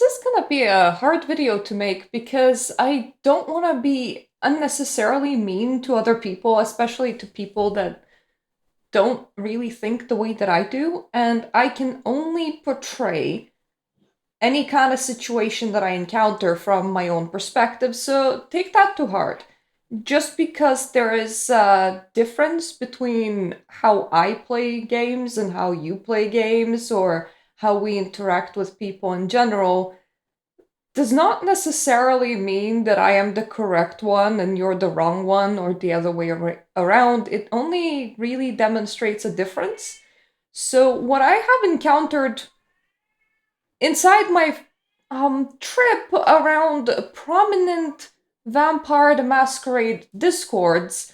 is gonna be a hard video to make because I don't want to be unnecessarily mean to other people, especially to people that don't really think the way that I do, and I can only portray any kind of situation that I encounter from my own perspective, so take that to heart. Just because there is a difference between how I play games and how you play games, or how we interact with people in general, does not necessarily mean that I am the correct one and you're the wrong one, or the other way around. It only really demonstrates a difference. So, what I have encountered inside my trip around prominent Vampire the Masquerade discords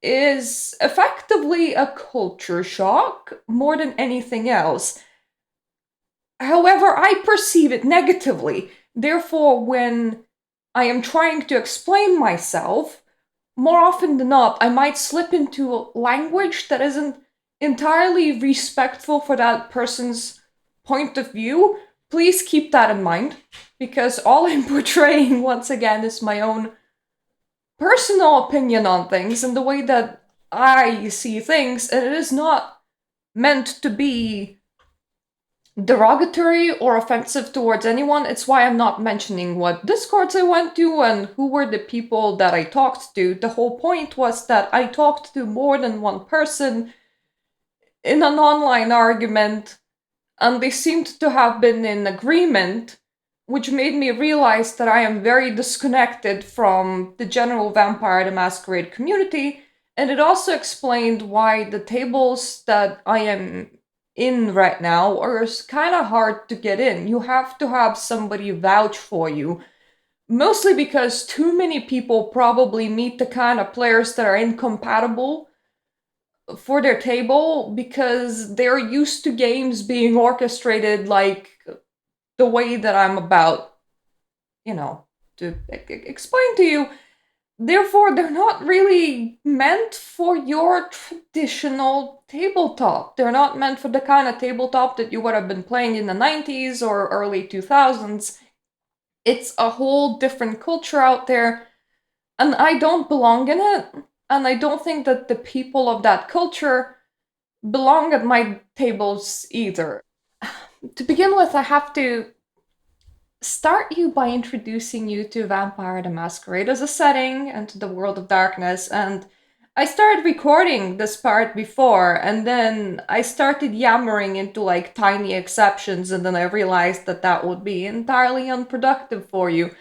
is effectively a culture shock more than anything else. However, I perceive it negatively. Therefore, when I am trying to explain myself, more often than not, I might slip into language that isn't entirely respectful for that person's point of view. Please keep that in mind, because all I'm portraying, once again, is my own personal opinion on things and the way that I see things, and it is not meant to be derogatory or offensive towards anyone. It's why I'm not mentioning what discords I went to and who were the people that I talked to. The whole point was that I talked to more than one person in an online argument, and they seemed to have been in agreement, which made me realize that I am very disconnected from the general Vampire the Masquerade community, and it also explained why the tables that I am in right now are kind of hard to get in. You have to have somebody vouch for you. Mostly because too many people probably meet the kind of players that are incompatible for their table because they're used to games being orchestrated like the way that I'm about, to explain to you. Therefore, they're not really meant for your traditional tabletop. They're not meant for the kind of tabletop that you would have been playing in the 90s or early 2000s. It's a whole different culture out there, and I don't belong in it. And I don't think that the people of that culture belong at my tables either. To begin with, I have to start you by introducing you to Vampire the Masquerade as a setting and to the world of darkness. And I started recording this part before, and then I started yammering into like tiny exceptions, and then I realized that that would be entirely unproductive for you.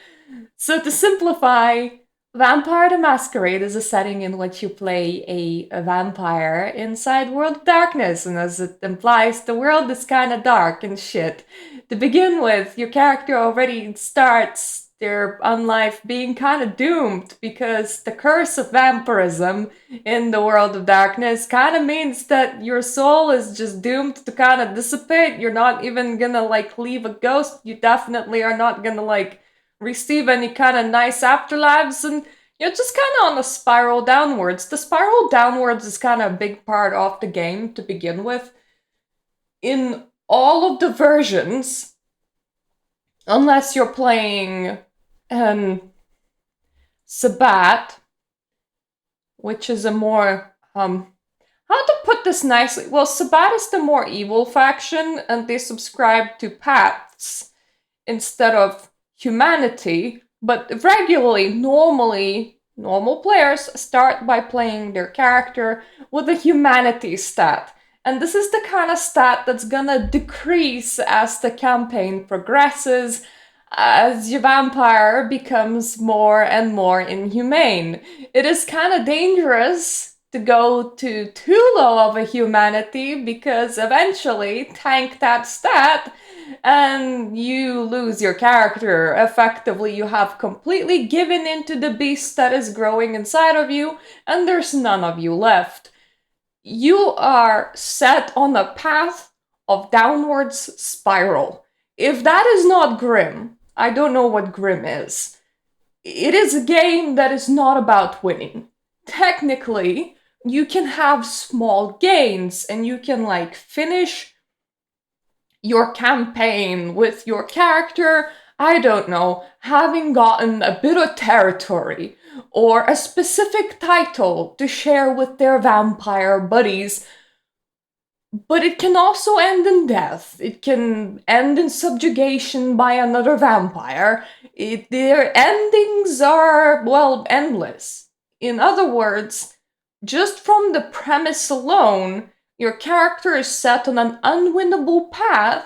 So, to simplify, Vampire the Masquerade is a setting in which you play a vampire inside World of Darkness, and as it implies, the world is kind of dark and shit. To begin with, your character already starts their unlife being kind of doomed because the curse of vampirism in the World of Darkness kind of means that your soul is just doomed to kind of dissipate. You're not even gonna like leave a ghost. You definitely are not gonna like receive any kind of nice afterlives, and you're just kind of on a spiral downwards. The spiral downwards is kind of a big part of the game to begin with. In all of the versions, unless you're playing Sabat, which is a more how to put this nicely? Well, Sabat is the more evil faction, and they subscribe to paths instead of humanity. But regularly, normally, normal players start by playing their character with a humanity stat. And this is the kind of stat that's gonna decrease as the campaign progresses, as your vampire becomes more and more inhumane. It is kind of dangerous to go to too low of a humanity because eventually tank that stat and you lose your character. Effectively, you have completely given into the beast that is growing inside of you, and there's none of you left. You are set on a path of downwards spiral. If that is not grim, I don't know what grim is. It is a game that is not about winning. Technically, you can have small gains and you can like finish your campaign with your character, I don't know, having gotten a bit of territory or a specific title to share with their vampire buddies. But it can also end in death. It can end in subjugation by another vampire. Their endings are, well, endless. In other words, just from the premise alone, your character is set on an unwinnable path,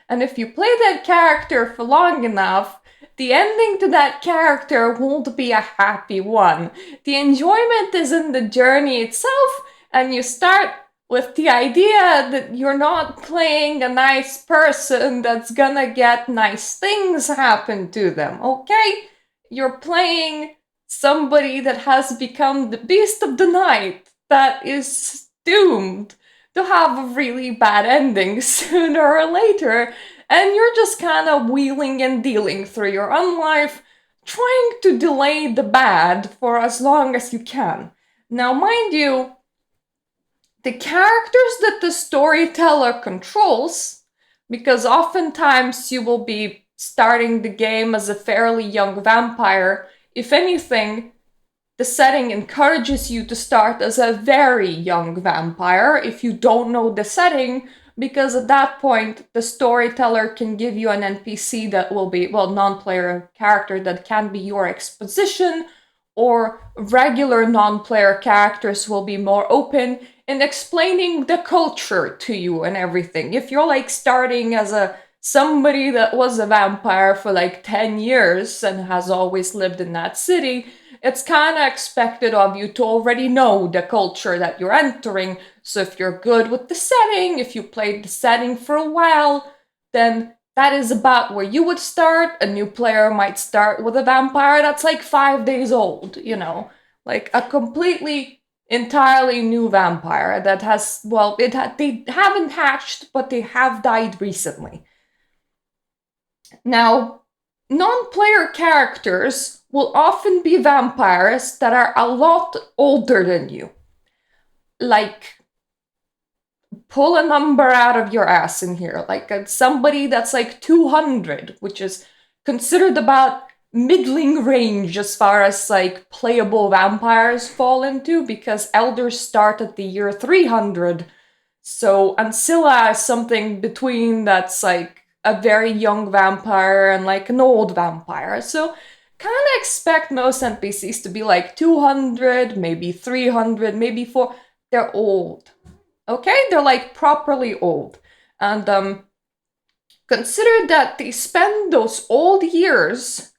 and if you play that character for long enough, the ending to that character won't be a happy one. The enjoyment is in the journey itself, and you start with the idea that you're not playing a nice person that's gonna get nice things happen to them, okay? You're playing somebody that has become the beast of the night that is doomed to have a really bad ending sooner or later, and you're just kind of wheeling and dealing through your own life, trying to delay the bad for as long as you can. Now, mind you, the characters that the storyteller controls, because oftentimes you will be starting the game as a fairly young vampire, if anything, the setting encourages you to start as a very young vampire if you don't know the setting, because at that point the storyteller can give you an NPC that will be, well, non-player character that can be your exposition, or regular non-player characters will be more open in explaining the culture to you and everything. If you're like starting as somebody that was a vampire for like 10 years and has always lived in that city, it's kind of expected of you to already know the culture that you're entering. So if you're good with the setting, if you played the setting for a while, then that is about where you would start. A new player might start with a vampire that's like 5 days old, like a completely, entirely new vampire that has, well, they haven't hatched, but they have died recently. Now, non-player characters will often be vampires that are a lot older than you. Like, pull a number out of your ass in here. Like somebody that's like 200, which is considered about middling range as far as like playable vampires fall into, because elders start at the year 300. So Ancilla is something between that's like a very young vampire and like an old vampire. So kind of expect most NPCs to be like 200, maybe 300, maybe 4. They're old. Okay? They're like properly old. And consider that they spend those old years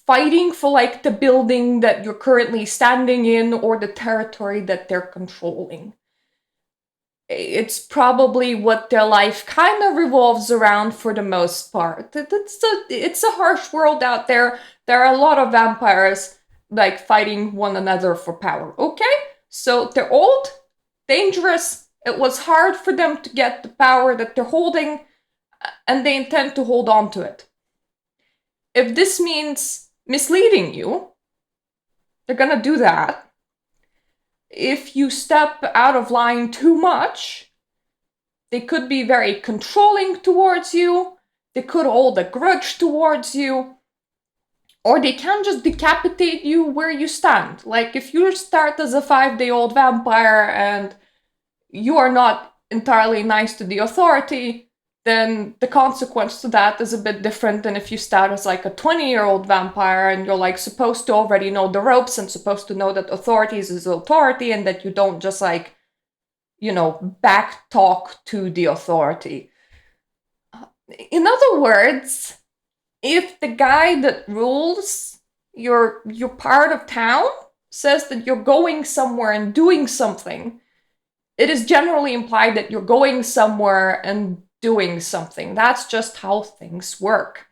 fighting for like the building that you're currently standing in or the territory that they're controlling. It's probably what their life kind of revolves around for the most part. It's a harsh world out there. There are a lot of vampires like fighting one another for power. Okay? So they're old, dangerous. It was hard for them to get the power that they're holding, and they intend to hold on to it. If this means misleading you, they're gonna do that. If you step out of line too much, they could be very controlling towards you, they could hold a grudge towards you, or they can just decapitate you where you stand. Like if you start as a 5-day-old vampire and you are not entirely nice to the authority, then the consequence to that is a bit different than if you start as like a 20-year-old vampire and you're like supposed to already know the ropes and supposed to know that authority is authority and that you don't just like, back talk to the authority. In other words, if the guy that rules your part of town says that you're going somewhere and doing something, it is generally implied that you're going somewhere and doing something. That's just how things work.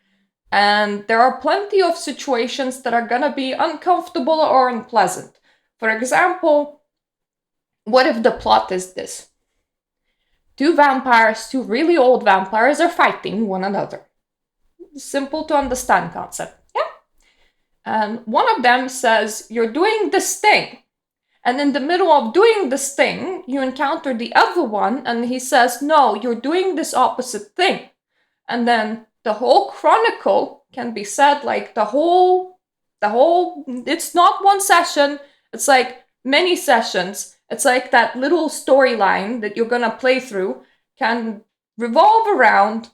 And there are plenty of situations that are gonna be uncomfortable or unpleasant. For example, what if the plot is this? Two really old vampires are fighting one another. Simple to understand concept, yeah? And one of them says, you're doing this thing. And in the middle of doing this thing, you encounter the other one, and he says, no, you're doing this opposite thing. And then the whole chronicle can be said like the whole, it's not one session, it's like many sessions. It's like that little storyline that you're gonna play through can revolve around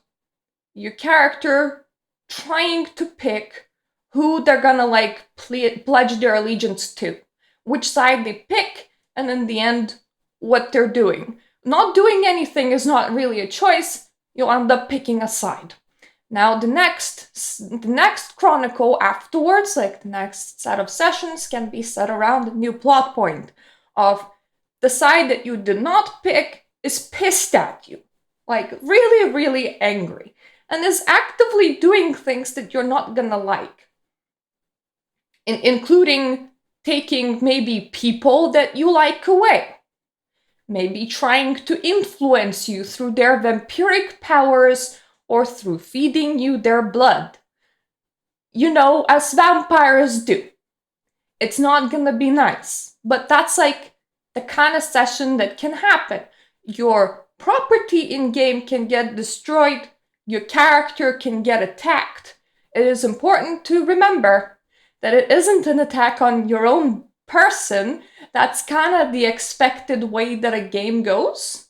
your character trying to pick who they're gonna like pledge their allegiance to, which side they pick, and in the end, what they're doing. Not doing anything is not really a choice, you'll end up picking a side. Now the next chronicle afterwards, like the next set of sessions, can be set around a new plot point of the side that you did not pick is pissed at you, like really, really angry, and is actively doing things that you're not gonna like, including taking maybe people that you like away, maybe trying to influence you through their vampiric powers or through feeding you their blood. You know, as vampires do. It's not gonna be nice, but that's like the kind of session that can happen. Your property in-game can get destroyed, your character can get attacked. It is important to remember that it isn't an attack on your own person. That's kind of the expected way that a game goes.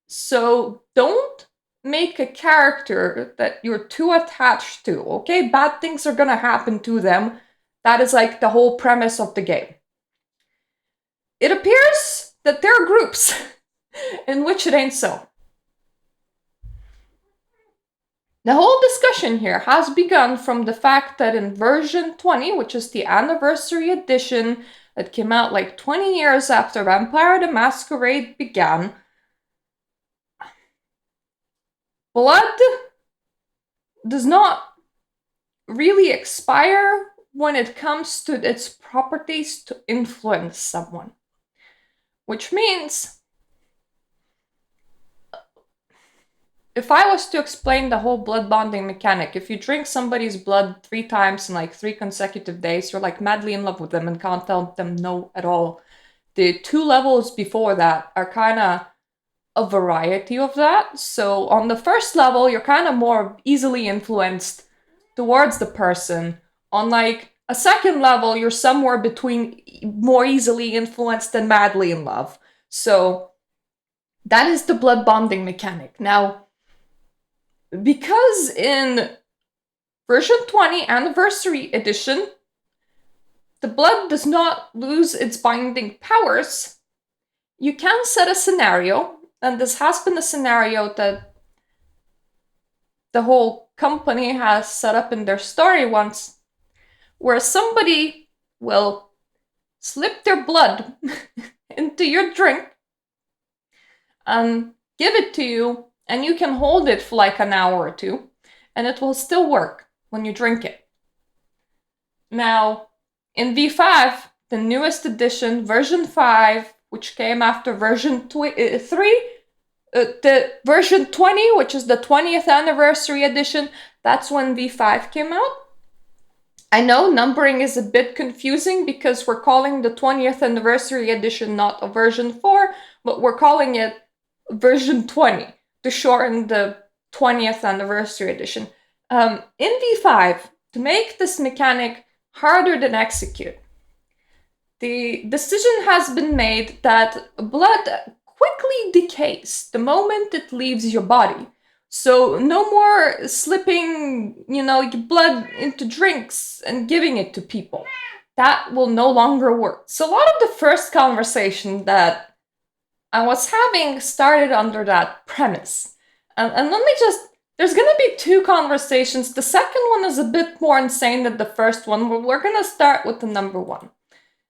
So don't make a character that you're too attached to, okay? Bad things are gonna happen to them. That is like the whole premise of the game. It appears that there are groups in which it ain't so. The whole discussion here has begun from the fact that in version 20, which is the anniversary edition that came out like 20 years after Vampire the Masquerade began, blood does not really expire when it comes to its properties to influence someone. Which means, if I was to explain the whole blood bonding mechanic, if you drink somebody's blood 3 times in like 3 consecutive days, you're like madly in love with them and can't tell them no at all. The 2 levels before that are kind of a variety of that. So on the first level, you're kind of more easily influenced towards the person. On like a second level, you're somewhere between more easily influenced and madly in love. So that is the blood bonding mechanic. Now, because in version 20 anniversary edition, the blood does not lose its binding powers, you can set a scenario, and this has been a scenario that the whole company has set up in their story once, where somebody will slip their blood into your drink and give it to you, and you can hold it for like an hour or 2, and it will still work when you drink it. Now, in V5, the newest edition, version 5, which came after version 3, the version 20, which is the 20th anniversary edition, that's when V5 came out. I know numbering is a bit confusing because we're calling the 20th anniversary edition not a version 4, but we're calling it version 20 to shorten the 20th anniversary edition. In V5, to make this mechanic harder than execute, the decision has been made that blood quickly decays the moment it leaves your body. So no more slipping, your blood into drinks and giving it to people. That will no longer work. So a lot of the first conversation that I was having started under that premise. And let me just, there's gonna be 2 conversations. The second one is a bit more insane than the first one, but we're gonna start with the number 1.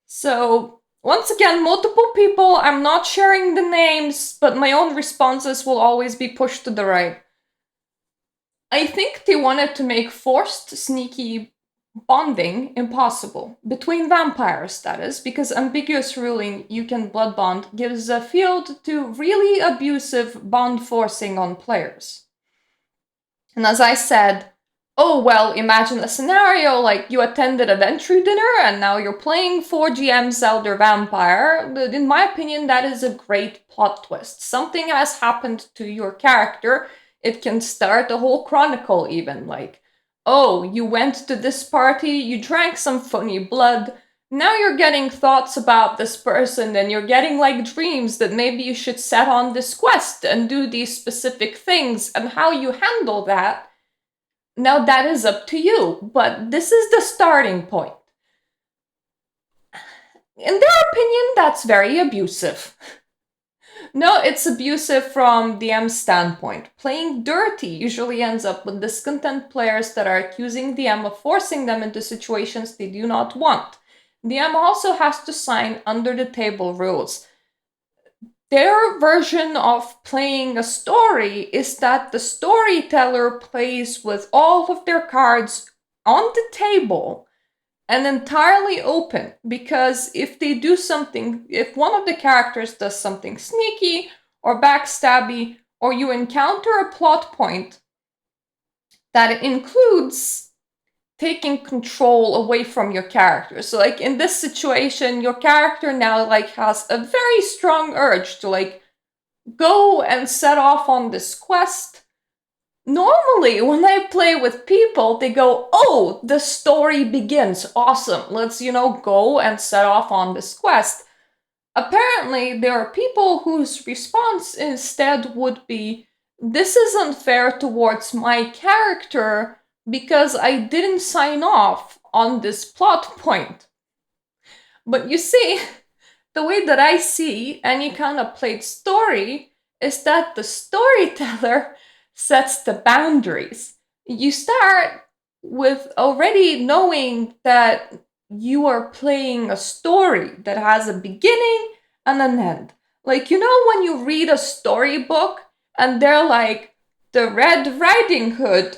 So, once again, multiple people, I'm not sharing the names, but my own responses will always be pushed to the right. I think they wanted to make forced, sneaky bonding impossible. Between vampires, that is, because ambiguous ruling you can blood bond gives a field to really abusive bond forcing on players. And as I said, oh, well, imagine a scenario like you attended a venture dinner and now you're playing 4GM's Elder Vampire. In my opinion, that is a great plot twist. Something has happened to your character. It can start a whole chronicle, even like, oh, you went to this party, you drank some funny blood. Now you're getting thoughts about this person and you're getting like dreams that maybe you should set on this quest and do these specific things, and how you handle that, now that is up to you, but this is the starting point. In their opinion, that's very abusive. No, it's abusive from DM's standpoint. Playing dirty usually ends up with discontent players that are accusing DM of forcing them into situations they do not want. DM also has to sign under the table rules. Their version of playing a story is that the storyteller plays with all of their cards on the table and entirely open, because if they do something, if one of the characters does something sneaky or backstabby, or you encounter a plot point that includes taking control away from your character. So like in this situation, your character now like has a very strong urge to like go and set off on this quest. Normally, when I play with people, they go, oh, the story begins. Awesome. Let's, go and set off on this quest. Apparently, there are people whose response instead would be, this is unfair towards my character because I didn't sign off on this plot point. But you see, the way that I see any kind of played story is that the storyteller sets the boundaries. You start with already knowing that you are playing a story that has a beginning and an end. Like, when you read a storybook and they're like, the Red Riding Hood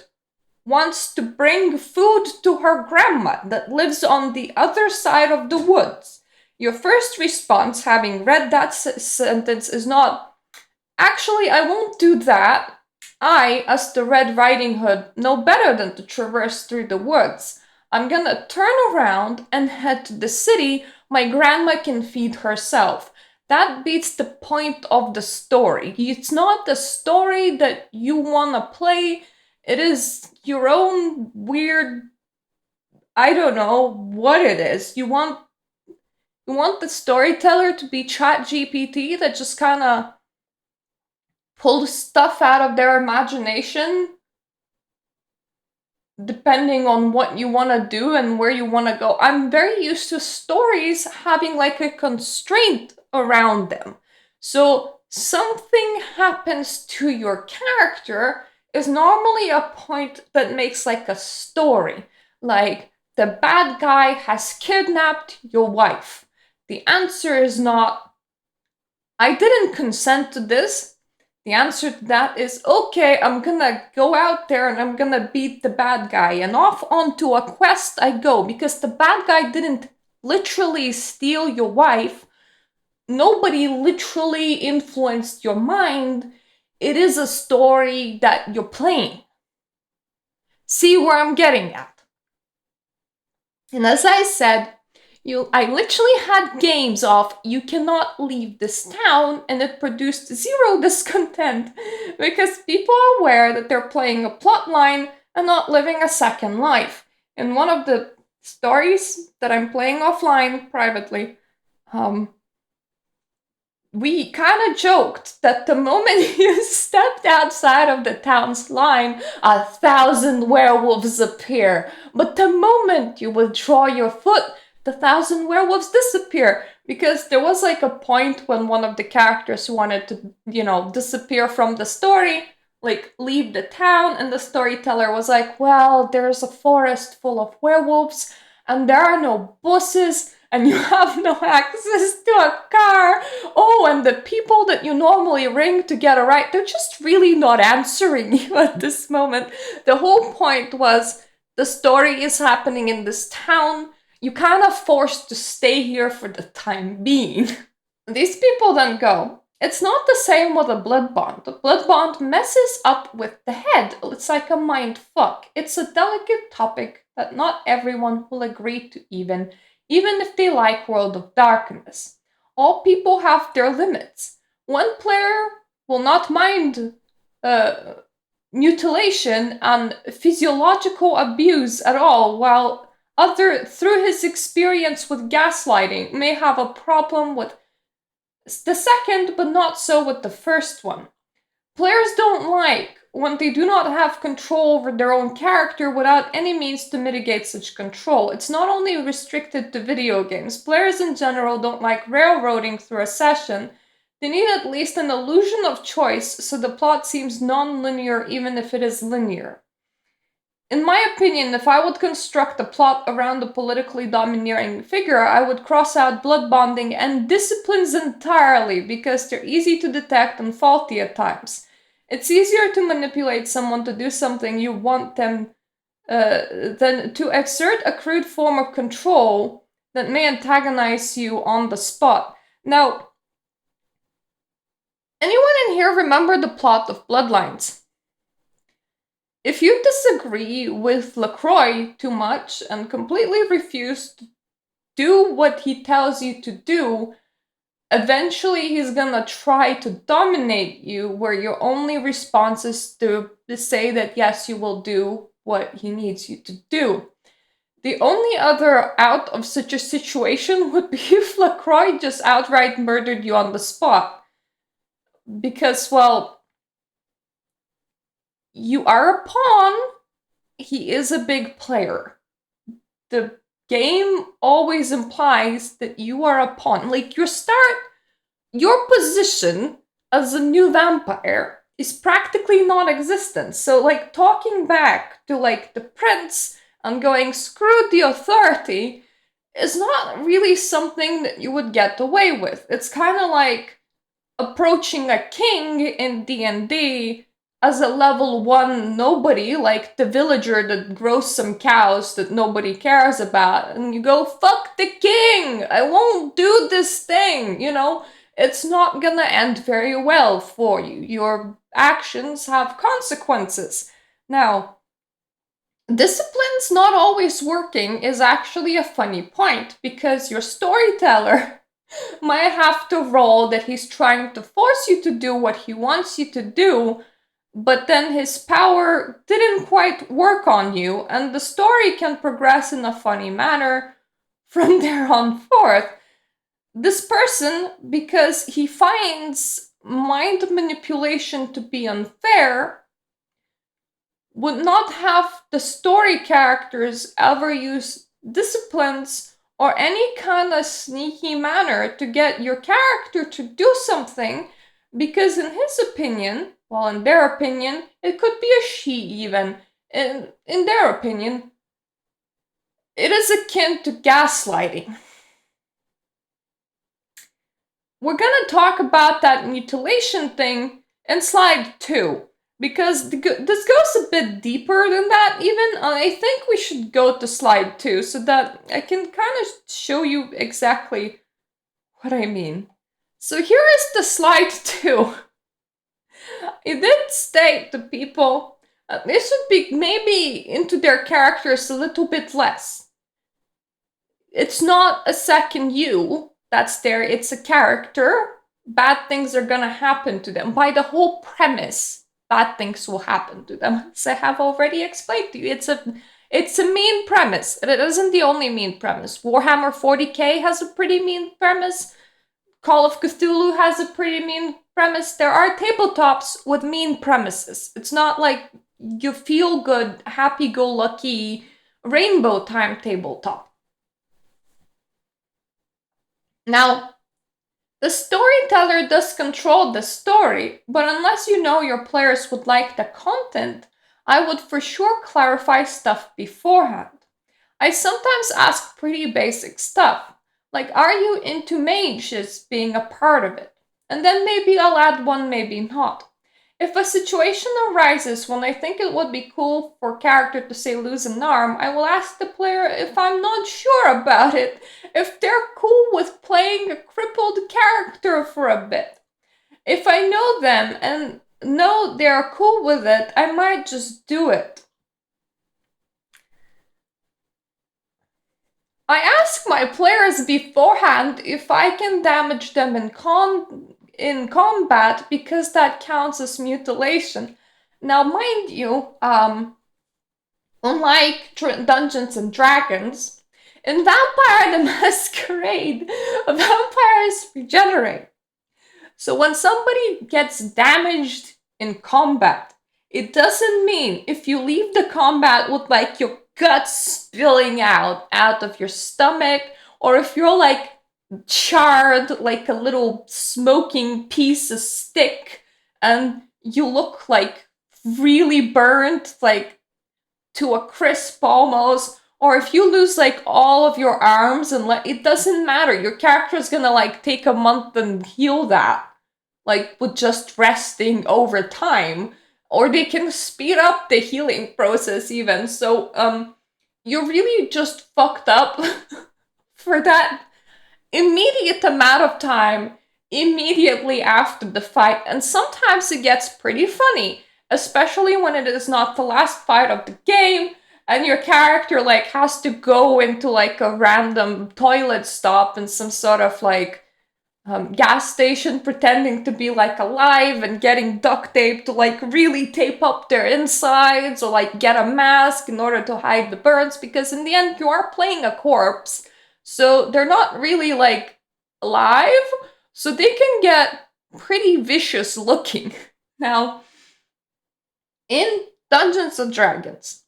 wants to bring food to her grandma that lives on the other side of the woods. Your first response, having read that sentence, is not, actually, I won't do that. I, as the Red Riding Hood, know better than to traverse through the woods. I'm gonna turn around and head to the city. My grandma can feed herself. That beats the point of the story. It's not the story that you wanna play. It is your own weird, I don't know what it is. You want the storyteller to be ChatGPT that just kind of pulls stuff out of their imagination depending on what you want to do and where you want to go. I'm very used to stories having like a constraint around them. So something happens to your character is normally a point that makes like a story. Like, the bad guy has kidnapped your wife. The answer is not, I didn't consent to this. The answer to that is, okay, I'm gonna go out there and I'm gonna beat the bad guy. And off onto a quest I go, because the bad guy didn't literally steal your wife. Nobody literally influenced your mind. It is a story that you're playing. See where I'm getting at? And as I said, I literally had games of you cannot leave this town, and it produced zero discontent because people are aware that they're playing a plot line and not living a second life. In one of the stories that I'm playing offline privately, we kind of joked that the moment you stepped outside of the town's line, 1,000 werewolves appear. But the moment you withdraw your foot, the 1,000 werewolves disappear. Because there was like a point when one of the characters wanted to, disappear from the story, like leave the town, and the storyteller was like, well, there's a forest full of werewolves, and there are no buses, and you have no access to a car. Oh, and the people that you normally ring to get a ride, they're just really not answering you at this moment. The whole point was the story is happening in this town. You kind of forced to stay here for the time being. These people then go, It's not the same with a blood bond. The blood bond messes up with the head. It's like a mind fuck. It's a delicate topic that not everyone will agree to even if they like World of Darkness. All people have their limits. One player will not mind uh, mutilation and physiological abuse at all, while other, through his experience with gaslighting, may have a problem with the second, but not so with the first one. Players don't like when they do not have control over their own character without any means to mitigate such control. It's not only restricted to video games. Players in general don't like railroading through a session. They need at least an illusion of choice so the plot seems non-linear even if it is linear. In my opinion, if I would construct a plot around a politically domineering figure, I would cross out blood bonding and disciplines entirely because they're easy to detect and faulty at times. It's easier to manipulate someone to do something you want them than to exert a crude form of control that may antagonize you on the spot. Now, anyone in here remember the plot of Bloodlines? If you disagree with LaCroix too much and completely refuse to do what he tells you to do, eventually he's gonna try to dominate you, where your only response is to say that yes, you will do what he needs you to do. The only other out of such a situation would be if LaCroix just outright murdered you on the spot. Because, well, you are a pawn, he is a big player. The game always implies that you are a pawn. Like, your position as a new vampire is practically non-existent. So, like, talking back to, like, the prince and going, screw the authority, is not really something that you would get away with. It's kind of like approaching a king in D&D as a level 1 nobody, like the villager that grows some cows that nobody cares about, and you go, fuck the king! I won't do this thing, you know? It's not gonna end very well for you. Your actions have consequences. Now, discipline's not always working is actually a funny point, because your storyteller might have to roll that he's trying to force you to do what he wants you to do, but then his power didn't quite work on you, and the story can progress in a funny manner from there on forth. This person, because he finds mind manipulation to be unfair, would not have the story characters ever use disciplines or any kind of sneaky manner to get your character to do something, because in his opinion, well, in their opinion, it could be a she even, in their opinion, it is akin to gaslighting. We're gonna talk about that mutilation thing in slide 2, because this goes a bit deeper than that even. I think we should go to slide 2 so that I can kind of show you exactly what I mean. So here is the slide 2. It did state to people they should be maybe into their characters a little bit less. It's not a second you that's there, it's a character. Bad things are gonna happen to them. By the whole premise, bad things will happen to them. As I have already explained to you, it's a mean premise. It isn't the only mean premise. Warhammer 40k has a pretty mean premise. Call of Cthulhu has a pretty mean premise. There are tabletops with mean premises. It's not like you feel good, happy-go-lucky, rainbow time tabletop. Now, the storyteller does control the story, but unless you know your players would like the content, I would for sure clarify stuff beforehand. I sometimes ask pretty basic stuff, like, are you into mages being a part of it? And then maybe I'll add one, maybe not. If a situation arises when I think it would be cool for a character to say lose an arm, I will ask the player if I'm not sure about it, if they're cool with playing a crippled character for a bit. If I know them and know they're cool with it, I might just do it. I ask my players beforehand if I can damage them in combat because that counts as mutilation. Now, mind you, unlike Dungeons and Dragons, in Vampire the Masquerade, vampires regenerate. So when somebody gets damaged in combat, it doesn't mean if you leave the combat with like your guts spilling out of your stomach, or if you're like charred like a little smoking piece of stick and you look like really burnt, like to a crisp almost, or if you lose like all of your arms and it doesn't matter, your character is gonna like take a month and heal that, like with just resting over time, or they can speed up the healing process even. So you're really just fucked up for that immediate amount of time immediately after the fight. And sometimes it gets pretty funny, especially when it is not the last fight of the game and your character like has to go into like a random toilet stop in some sort of like gas station pretending to be like alive and getting duct tape to like really tape up their insides, or like get a mask in order to hide the burns, because in the end you are playing a corpse, so they're not really like alive, so they can get pretty vicious looking. Now, in Dungeons and Dragons,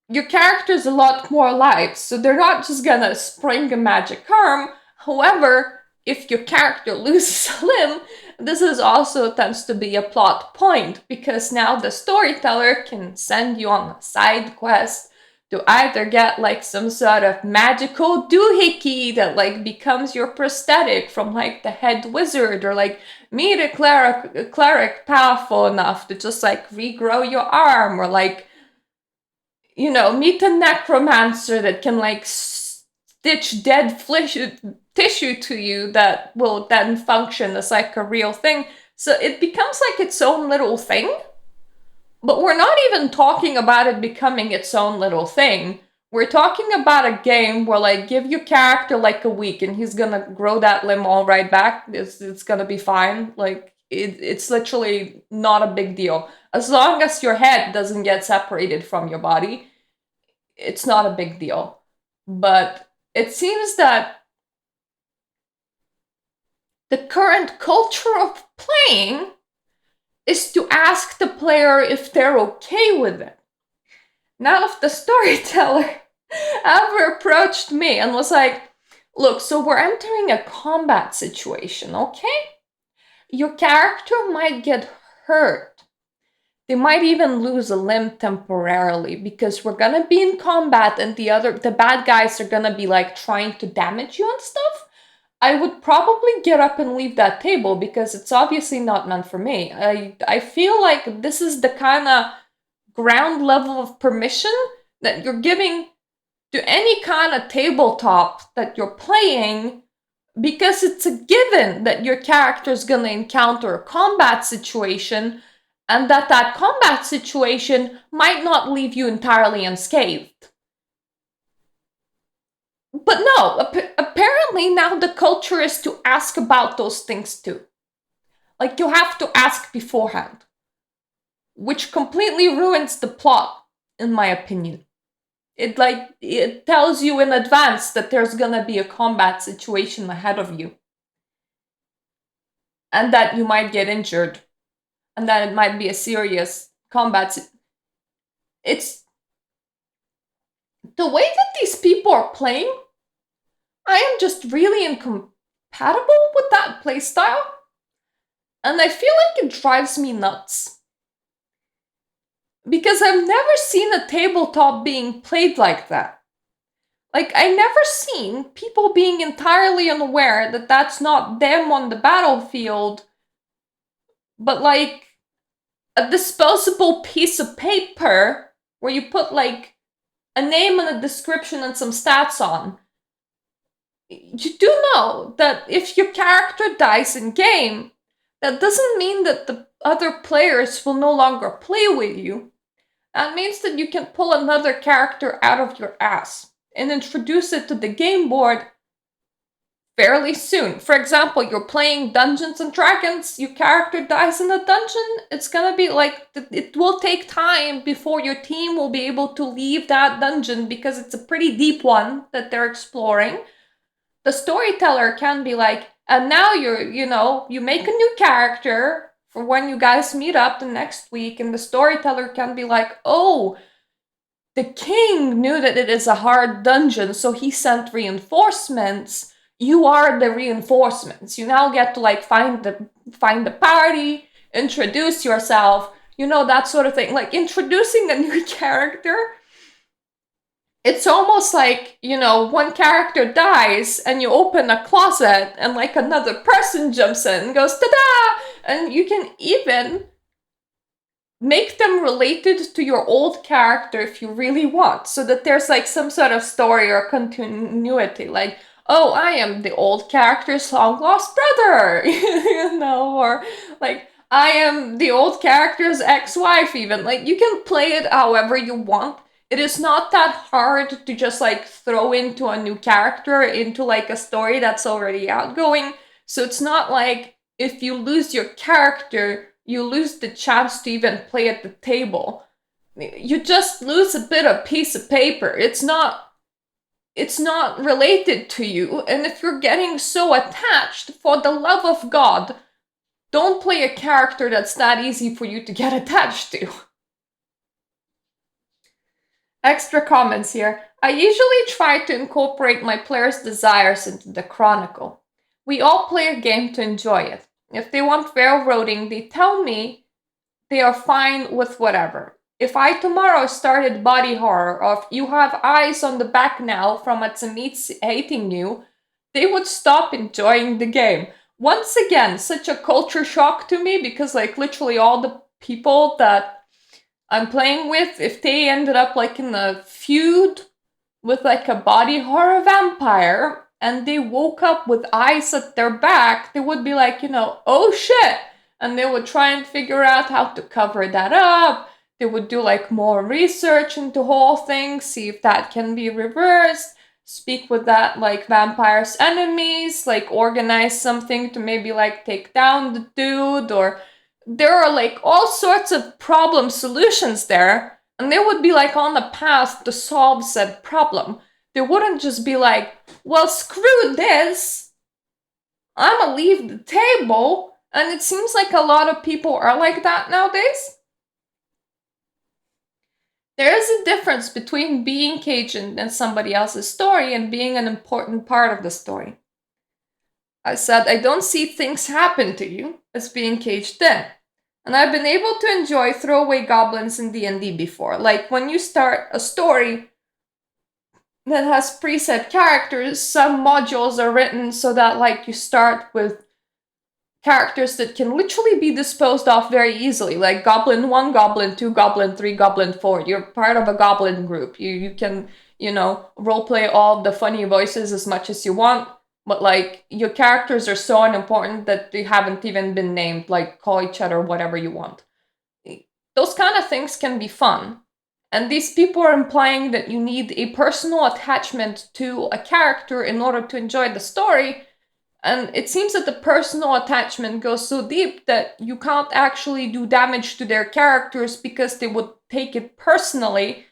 your character's a lot more alive, so they're not just gonna spring a magic arm. However, if your character loses a limb, this is also tends to be a plot point, because now the storyteller can send you on a side quest to either get like some sort of magical doohickey that like becomes your prosthetic from like the head wizard, or like meet a cleric powerful enough to just like regrow your arm, or like, you know, meet a necromancer that can like stitch dead tissue to you that will then function as like a real thing. So it becomes like its own little thing. But we're not even talking about it becoming its own little thing. We're talking about a game where like give your character like a week and he's gonna grow that limb all right back. It's gonna be fine. Like it's literally not a big deal. As long as your head doesn't get separated from your body, it's not a big deal. But it seems that the current culture of playing is to ask the player if they're okay with it. Now, if the storyteller ever approached me and was like, look, so we're entering a combat situation, okay? Your character might get hurt. They might even lose a limb temporarily because we're gonna be in combat and the bad guys are gonna be like trying to damage you and stuff. I would probably get up and leave that table because it's obviously not meant for me. I feel like this is the kind of ground level of permission that you're giving to any kind of tabletop that you're playing, because it's a given that your character is going to encounter a combat situation, and that combat situation might not leave you entirely unscathed. But no, apparently now the culture is to ask about those things too. Like, you have to ask beforehand, which completely ruins the plot, in my opinion. It tells you in advance that there's gonna be a combat situation ahead of you, and that you might get injured, and that it might be a serious combat. It's the way that these people are playing. I am just really incompatible with that playstyle, and I feel like it drives me nuts. Because I've never seen a tabletop being played like that. Like, I never seen people being entirely unaware that that's not them on the battlefield, but like a disposable piece of paper where you put like a name and a description and some stats on. You do know that if your character dies in game, That doesn't mean that the other players will no longer play with you. That means that you can pull another character out of your ass and introduce it to the game board fairly soon. For example, you're playing Dungeons and Dragons, your character dies in a dungeon, it's gonna be like, it will take time before your team will be able to leave that dungeon because it's a pretty deep one that they're exploring. The storyteller can be like, and now you make a new character for when you guys meet up the next week, and the storyteller can be like, oh, the king knew that it is a hard dungeon, so he sent reinforcements. You are the reinforcements. You now get to like find the party, introduce yourself, that sort of thing. Like introducing a new character. It's almost like, one character dies and you open a closet and like another person jumps in and goes, ta-da! And you can even make them related to your old character if you really want, so that there's like some sort of story or continuity. Like, oh, I am the old character's long lost brother, or like, I am the old character's ex-wife even. Like, you can play it however you want. It is not that hard to just like throw into a new character into like a story that's already outgoing. So it's not like if you lose your character, you lose the chance to even play at the table. You just lose a bit of piece of paper. It's not related to you. And if you're getting so attached, for the love of God, don't play a character that's that easy for you to get attached to. Extra comments here. I usually try to incorporate my players' desires into the chronicle. We all play a game to enjoy it. If they want railroading, they tell me they are fine with whatever. If I tomorrow started body horror, or if you have eyes on the back now from Atsamits hating you, they would stop enjoying the game. Once again, such a culture shock to me, because like literally all the people that I'm playing with, if they ended up like in a feud with like a body horror vampire, and they woke up with eyes at their back, they would be like, oh shit! And they would try and figure out how to cover that up. They would do like more research into whole thing, see if that can be reversed, speak with that like vampire's enemies, like organize something to maybe like take down the dude, or there are like all sorts of problem solutions there, and they would be like on the path to solve said problem. They wouldn't just be like, well, screw this, I'ma leave the table. And it seems like a lot of people are like that nowadays. There is a difference between being caged in somebody else's story and being an important part of the story. I said I don't see things happen to you as being caged in. And I've been able to enjoy throwaway goblins in D&D before. Like when you start a story that has preset characters, some modules are written so that like you start with characters that can literally be disposed of very easily, like Goblin 1, Goblin 2, Goblin 3, Goblin 4. You're part of a goblin group. You can, roleplay all the funny voices as much as you want, but like your characters are so unimportant that they haven't even been named, like call each other whatever you want. Those kind of things can be fun. And these people are implying that you need a personal attachment to a character in order to enjoy the story. And it seems that the personal attachment goes so deep that you can't actually do damage to their characters because they would take it personally,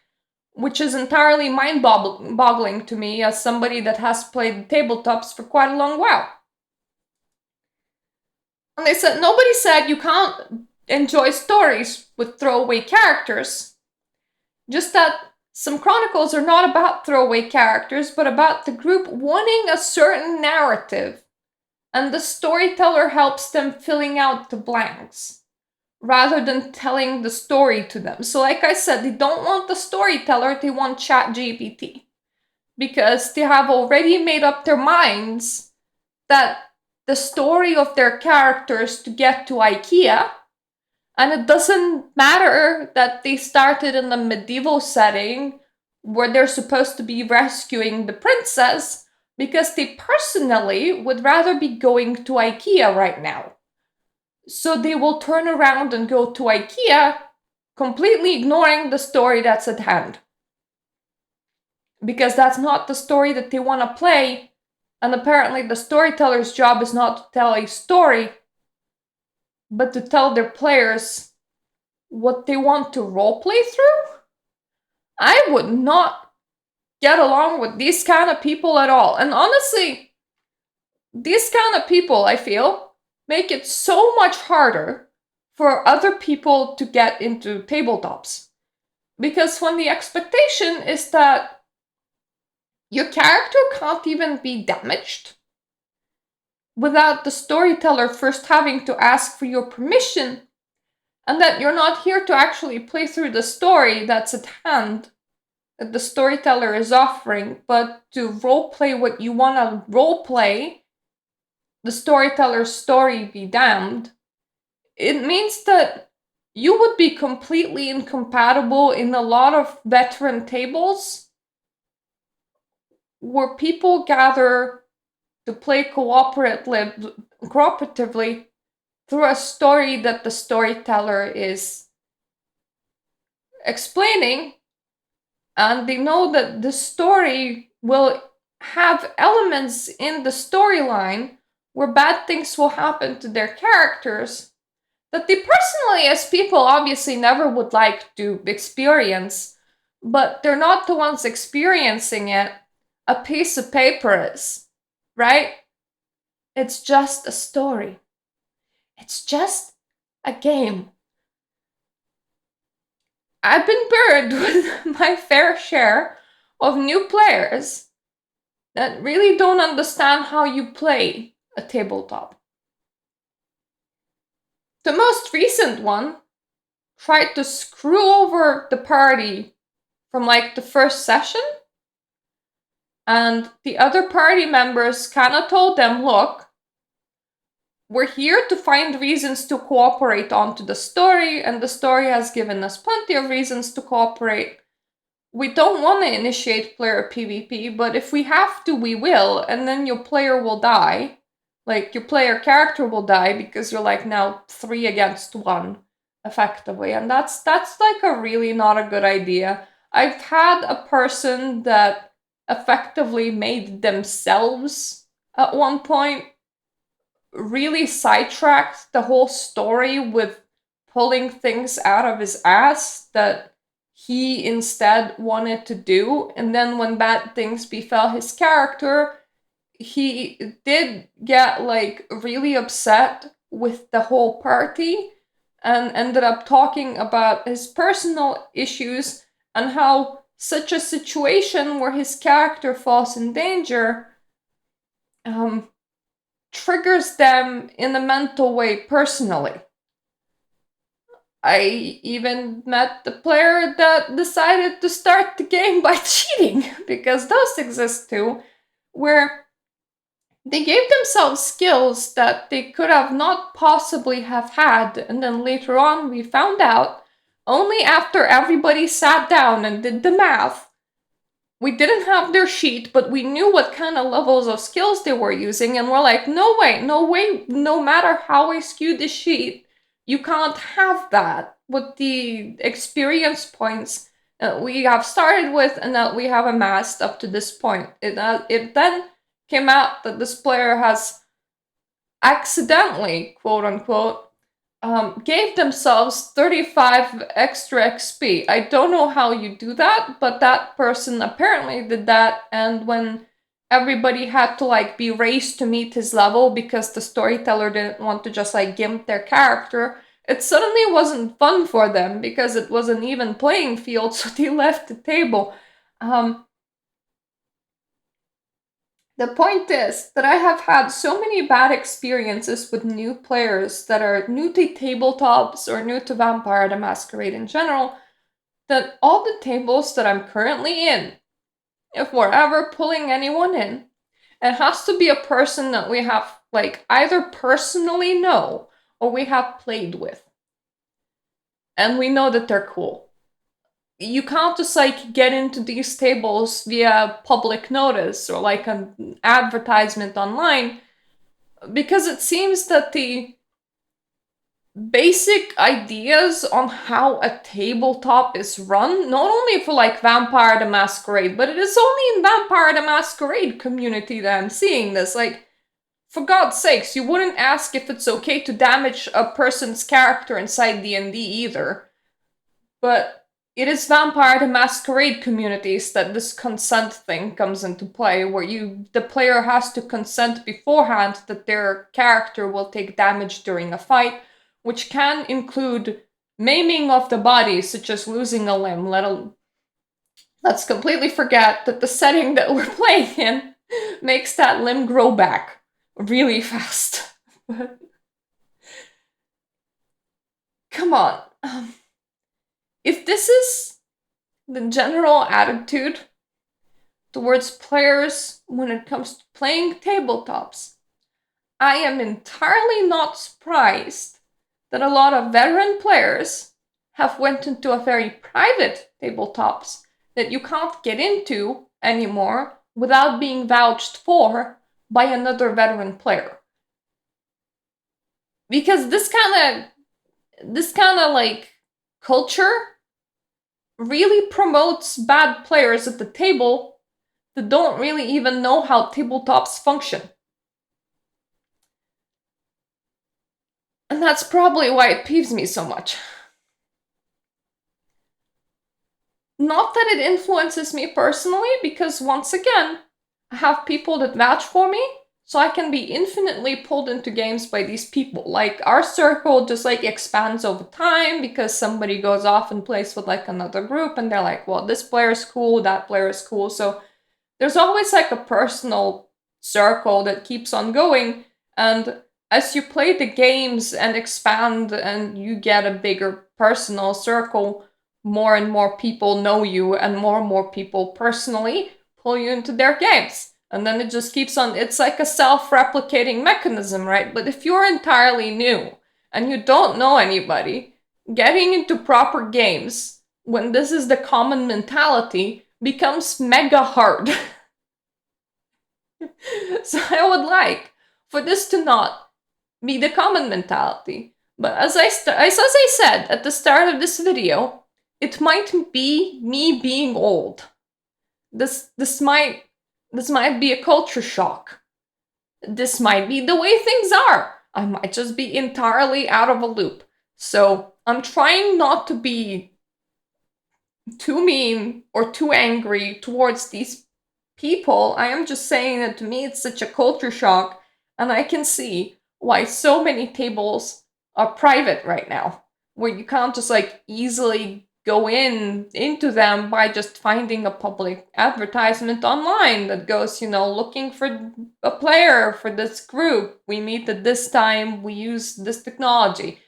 which is entirely mind-boggling to me as somebody that has played tabletops for quite a long while. And they said, nobody said you can't enjoy stories with throwaway characters. Just that some chronicles are not about throwaway characters, but about the group wanting a certain narrative. And the storyteller helps them filling out the blanks, rather than telling the story to them. So like I said, they don't want the storyteller, they want ChatGPT. Because they have already made up their minds that the story of their characters to get to IKEA, and it doesn't matter that they started in a medieval setting where they're supposed to be rescuing the princess, because they personally would rather be going to IKEA right now. So they will turn around and go to IKEA, completely ignoring the story that's at hand. Because that's not the story that they want to play. And apparently the storyteller's job is not to tell a story, but to tell their players what they want to roleplay through. I would not get along with these kind of people at all. And honestly, these kind of people, I feel, make it so much harder for other people to get into tabletops. Because when the expectation is that your character can't even be damaged without the storyteller first having to ask for your permission, and that you're not here to actually play through the story that's at hand, that the storyteller is offering, but to roleplay what you want to roleplay, the storyteller's story be damned, it means that you would be completely incompatible in a lot of veteran tables where people gather to play cooperatively through a story that the storyteller is explaining, and they know that the story will have elements in the storyline where bad things will happen to their characters that they personally, as people, obviously never would like to experience, but they're not the ones experiencing it. A piece of paper is, right? It's just a story. It's just a game. I've been burned with my fair share of new players that really don't understand how you play a tabletop. The most recent one tried to screw over the party from like the first session, and the other party members kind of told them, look, we're here to find reasons to cooperate onto the story, and the story has given us plenty of reasons to cooperate. We don't want to initiate player PvP, but if we have to, we will, and then your player will die. Like, your player character will die because you're like now 3 against 1, effectively. And that's like a really not a good idea. I've had a person that effectively made themselves at one point really sidetracked the whole story with pulling things out of his ass that he instead wanted to do. And then when bad things befell his character, he did get like really upset with the whole party and ended up talking about his personal issues and how such a situation where his character falls in danger triggers them in a mental way personally. I even met the player that decided to start the game by cheating, because those exist too, where they gave themselves skills that they could have not possibly have had, and then later on we found out, only after everybody sat down and did the math. We didn't have their sheet, but we knew what kind of levels of skills they were using, and we're like, no way, no matter how I skew the sheet, you can't have that with the experience points we have started with and that we have amassed up to this point. It then came out that this player has accidentally, quote unquote, gave themselves 35 extra XP. I don't know how you do that, but that person apparently did that, and when everybody had to like be raced to meet his level because the storyteller didn't want to just like gimp their character, it suddenly wasn't fun for them because it was an even playing field, so they left the table. The point is that I have had so many bad experiences with new players that are new to tabletops or new to Vampire the Masquerade in general, that all the tables that I'm currently in, if we're ever pulling anyone in, it has to be a person that we have like either personally know or we have played with. And we know that they're cool. You can't just like get into these tables via public notice or like an advertisement online, because it seems that the basic ideas on how a tabletop is run, not only for like Vampire the Masquerade, but it is only in Vampire the Masquerade community that I'm seeing this. Like, for God's sakes, you wouldn't ask if it's okay to damage a person's character inside D&D either. But it is Vampire the Masquerade communities that this consent thing comes into play, where the player has to consent beforehand that their character will take damage during a fight, which can include maiming of the body, such as losing a limb. Let's completely forget that the setting that we're playing in makes that limb grow back really fast. But come on. If this is the general attitude towards players when it comes to playing tabletops, I am entirely not surprised that a lot of veteran players have went into a very private tabletops that you can't get into anymore without being vouched for by another veteran player. Because this kind of like culture really promotes bad players at the table that don't really even know how tabletops function. And that's probably why it peeves me so much. Not that it influences me personally, because once again, I have people that vouch for me, so I can be infinitely pulled into games by these people. Like, our circle just like expands over time because somebody goes off and plays with like another group and they're like, well, this player's cool, that player is cool. So there's always like a personal circle that keeps on going. And as you play the games and expand and you get a bigger personal circle, more and more people know you and more people personally pull you into their games. And then it just keeps on, it's like a self-replicating mechanism, right? But if you're entirely new and you don't know anybody, getting into proper games when this is the common mentality becomes mega hard. So I would like for this to not be the common mentality. But as I said at the start of this video, it might be me being old. This might be a culture shock. This might be the way things are. I might just be entirely out of a loop. So I'm trying not to be too mean or too angry towards these people. I am just saying that to me it's such a culture shock, and I can see why so many tables are private right now, where you can't just like easily go into them by just finding a public advertisement online that goes, looking for a player for this group. We meet at this time, we use this technology,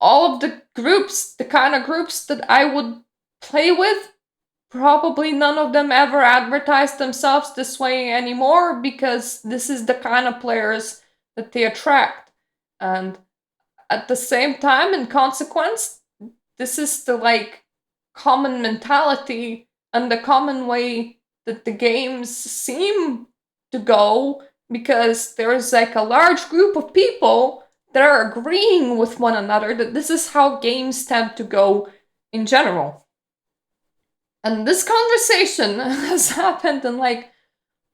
all of the groups, the kind of groups that I would play with, probably none of them ever advertise themselves this way anymore, because this is the kind of players that they attract. And at the same time, in consequence, this is the like common mentality and the common way that the games seem to go, because there's like a large group of people that are agreeing with one another that this is how games tend to go in general. And this conversation has happened in like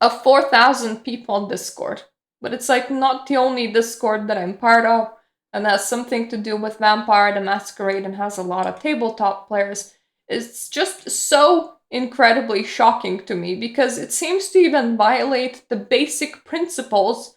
a 4,000 people Discord. But it's like not the only Discord that I'm part of, and has something to do with Vampire the Masquerade and has a lot of tabletop players. It's just so incredibly shocking to me, because it seems to even violate the basic principles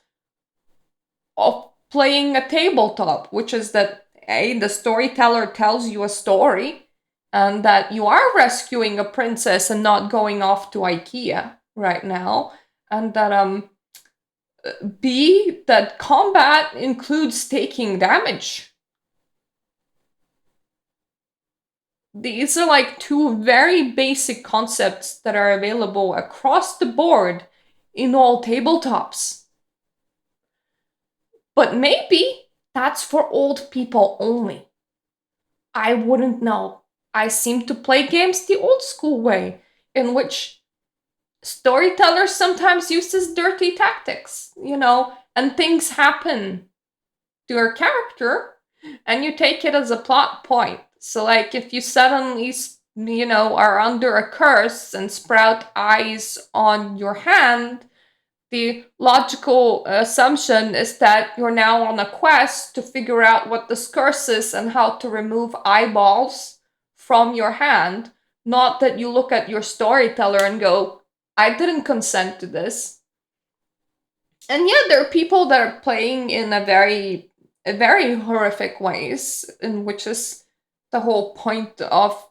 of playing a tabletop, which is that the storyteller tells you a story, and that you are rescuing a princess and not going off to IKEA right now, and that B, that combat includes taking damage. These are like two very basic concepts that are available across the board in all tabletops. But maybe that's for old people only. I wouldn't know. I seem to play games the old school way, in which storytellers sometimes uses dirty tactics, and things happen to your character and you take it as a plot point. So, like, if you suddenly, are under a curse and sprout eyes on your hand, the logical assumption is that you're now on a quest to figure out what this curse is and how to remove eyeballs from your hand. Not that you look at your storyteller and go, I didn't consent to this. And yeah, there are people that are playing in a very horrific ways, in which is the whole point of,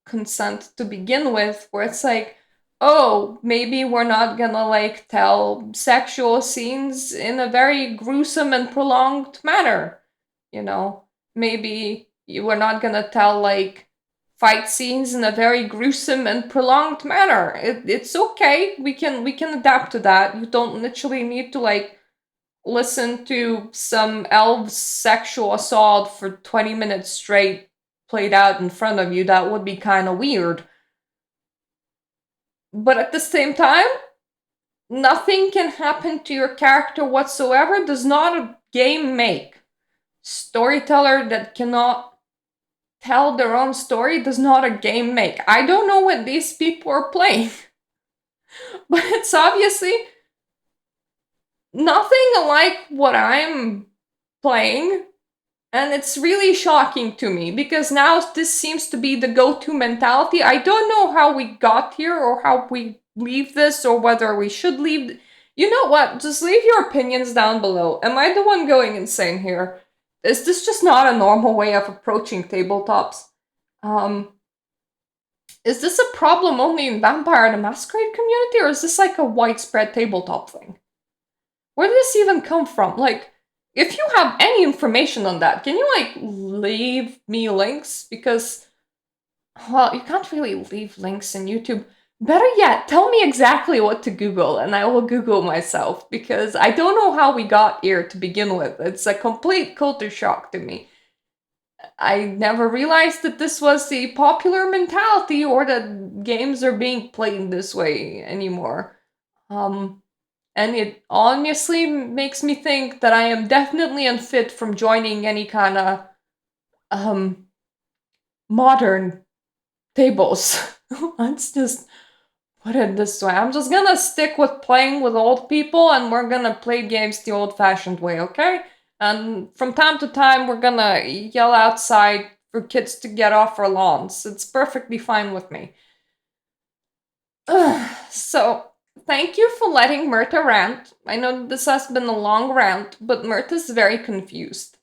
consent to begin with, where it's like, oh, maybe we're not gonna like tell sexual scenes in a very gruesome and prolonged manner. Maybe we're not gonna tell like fight scenes in a very gruesome and prolonged manner. It's okay. We can adapt to that. You don't literally need to like listen to some elves sexual assault for 20 minutes straight played out in front of you. That would be kind of weird. But at the same time, nothing can happen to your character whatsoever does not a game make. Storyteller that cannot tell their own story does not a game make. I don't know what these people are playing, but it's obviously nothing like what I'm playing. And it's really shocking to me because now this seems to be the go-to mentality. I don't know how we got here or how we leave this or whether we should leave. You know what? Just leave your opinions down below. Am I the one going insane here? Is this just not a normal way of approaching tabletops? Is this a problem only in Vampire the Masquerade community, or is this like a widespread tabletop thing? Where did this even come from? Like, if you have any information on that, can you like leave me links? Because, well, you can't really leave links in YouTube. Better yet, tell me exactly what to Google and I will Google myself, because I don't know how we got here to begin with. It's a complete culture shock to me. I never realized that this was the popular mentality or that games are being played this way anymore. And it honestly makes me think that I am definitely unfit from joining any kind of modern tables. Let's just put it this way. I'm just gonna stick with playing with old people and we're gonna play games the old-fashioned way, okay? And from time to time, we're gonna yell outside for kids to get off our lawns. It's perfectly fine with me. So, thank you for letting Mirta rant. I know this has been a long rant, but Mirta's very confused.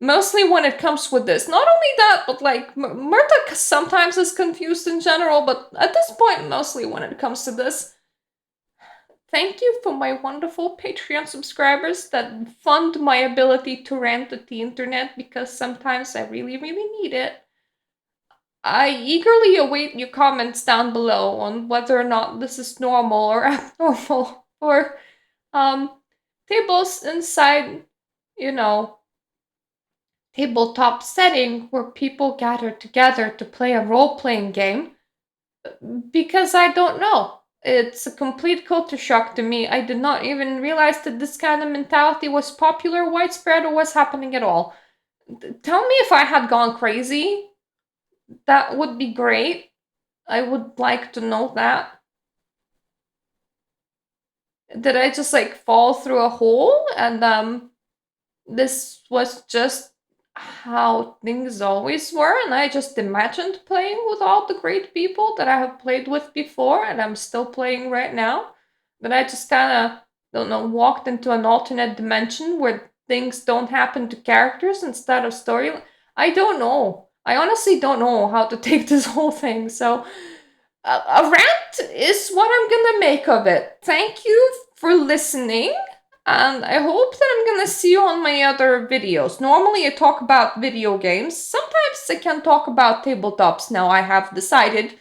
Mostly when it comes with this. Not only that, but like, Mirta sometimes is confused in general, but at this point, mostly when it comes to this. Thank you for my wonderful Patreon subscribers that fund my ability to rant at the internet, because sometimes I really, really need it. I eagerly await your comments down below on whether or not this is normal or abnormal for tables inside, tabletop setting where people gather together to play a role-playing game, because I don't know. It's a complete culture shock to me. I did not even realize that this kind of mentality was popular, widespread, or was happening at all. Tell me if I had gone crazy. That would be great. I would like to know that. Did I just like fall through a hole and this was just how things always were, and I just imagined playing with all the great people that I have played with before and I'm still playing right now? That I just kind of, don't know, walked into an alternate dimension where things don't happen to characters instead of story? I don't know. I honestly don't know how to take this whole thing, so a rant is what I'm gonna make of it. Thank you for listening, and I hope that I'm gonna see you on my other videos. Normally I talk about video games. Sometimes I can talk about tabletops now. I have decided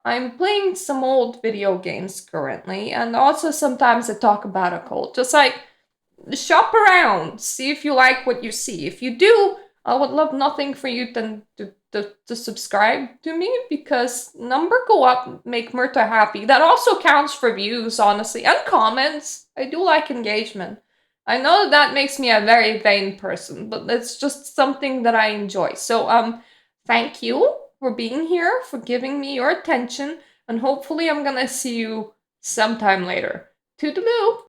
I'm playing some old video games currently, and also sometimes I talk about occult. Just like, shop around, see if you like what you see. If you do, I would love nothing for you than to subscribe to me, because number go up, make Mirta happy. That also counts for views, honestly, and comments. I do like engagement. I know that makes me a very vain person, but it's just something that I enjoy. So, thank you for being here, for giving me your attention, and hopefully I'm gonna see you sometime later. Toodaloo!